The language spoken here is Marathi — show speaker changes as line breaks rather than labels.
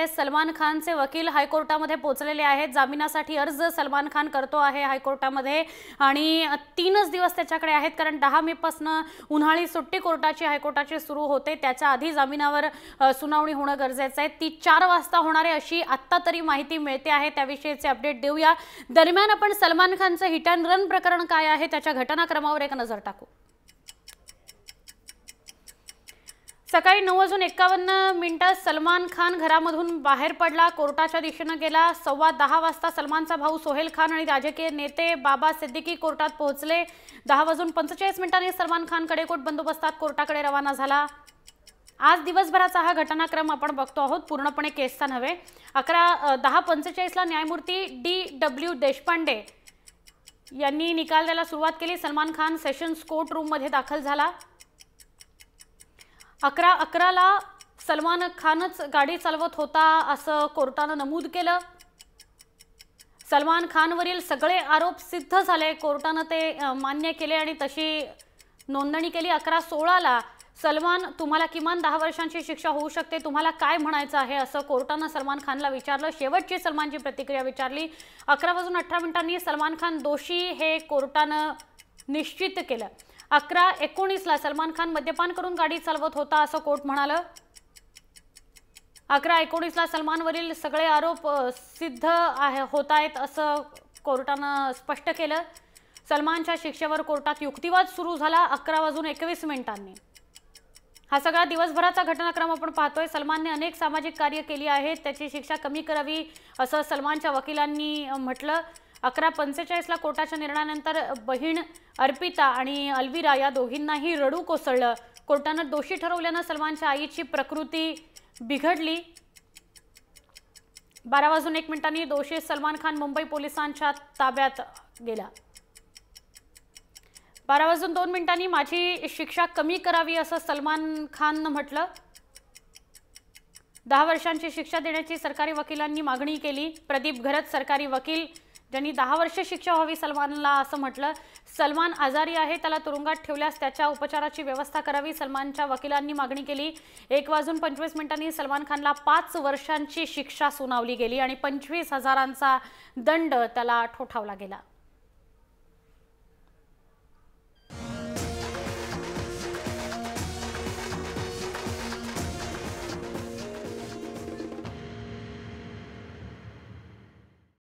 मध्ये सलमान खानचे वकील हायकोर्टामध्ये पोहोचलेले आहेत। जामिनासाठी अर्ज सलमान खान करतो आहे हायकोर्टामध्ये आणि 3च दिवस त्याच्याकडे आहेत, कारण 10 मे पासून उन्हाळी सुट्टी कोर्टाची हायकोर्टाची सुरू होते। त्याच्या आधी जामिनावर सुनावणी होणं गरजेचं आहे। ती 4 वाजता होणार आहे अशी आता तरी माहिती मिळते आहे। त्याविषयीचे अपडेट देऊया। दरम्यान आपण सलमान खानचं हिट अँड रन प्रकरण काय आहे त्याच्या घटनाक्रमावर एक नजर टाकू। सकाळी 9:51 सलमान खान घरामधून बाहेर पडला, कोर्टाच्या दिशेने गेला। 10:15 वाजता सलमानचा भाऊ सोहेल खान आणि राजकीय नेते बाबा सिद्दीकी कोर्टात पोहोचले। 10:45 सलमान खान कडेकोट बंदोबस्तात कोर्टाकडे रवाना झाला। आज दिवसभराचा हा घटनाक्रम आपण बघतो आहोत, पूर्णपणे केसचा नव्हे। 10:45 ला न्यायमूर्ती DW देशपांडे यांनी निकाल द्यायला सुरुवात केली। Salman Khan sessions court room मध्ये दाखल झाला। 11:11 ला सलमान खानच गाडी चालवत होता असं कोर्टाने नमूद केलं। सलमान खानवरील सगळे आरोप सिद्ध झाले, कोर्टाने ते मान्य केले आणि तशी नोंदणी केली। 11:16 ला सलमान, तुम्हाला किमान 10 वर्षांची शिक्षा होऊ शकते, तुम्हाला काय म्हणायचं आहे असं कोर्टाने सलमान खानला विचारलं। शेवटची सलमानची प्रतिक्रिया विचारली। 11:18 सलमान खान दोषी हे कोर्टाने निश्चित केलं। 11:19 ला सलमान खान मद्यपान करून गाडी चालवत होता असं कोर्ट म्हणाले। 11:19 ला सलमानवरील सगळे आरोप सिद्ध होत आहेत असं कोर्टाने स्पष्ट केलं। सलमानच्या शिक्षेवर कोर्टात युक्तिवाद सुरू झाला। 11:21 हा सगळा दिवसभराचा घटनाक्रम आपण पाहतोय। सलमानने अनेक सामाजिक कार्य केली आहेत, त्याची शिक्षा कमी करावी असं सलमानच्या वकिलांनी म्हटलं। 11:45 ला कोर्टाच्या निर्णयानंतर बहीण अर्पिता आणि अलविरा या दोघींनाही रडू कोसळलं। कोर्टाने दोषी ठरवल्याने सलमानच्या आईची प्रकृती बिघडली। 12:01 दोषी सलमान खान मुंबई पोलिसांच्या ताब्यात गेला। 12:02 माझी शिक्षा कमी करावी असं सलमान खानने म्हटलं। 10 वर्षांची शिक्षा देण्याची सरकारी वकिलांनी मागणी केली। प्रदीप घरत सरकारी वकील ज्यांनी 10 वर्ष शिक्षा व्हावी सलमानला असं म्हटलं। सलमान आजारी आहे, त्याला तुरुंगात ठेवल्यास त्याच्या उपचाराची व्यवस्था करावी सलमानच्या वकिलांनी मागणी केली। 1:25 सलमान खानला 5 वर्षांची शिक्षा सुनावली गेली आणि 25,000चा दंड त्याला ठोठावला गेला।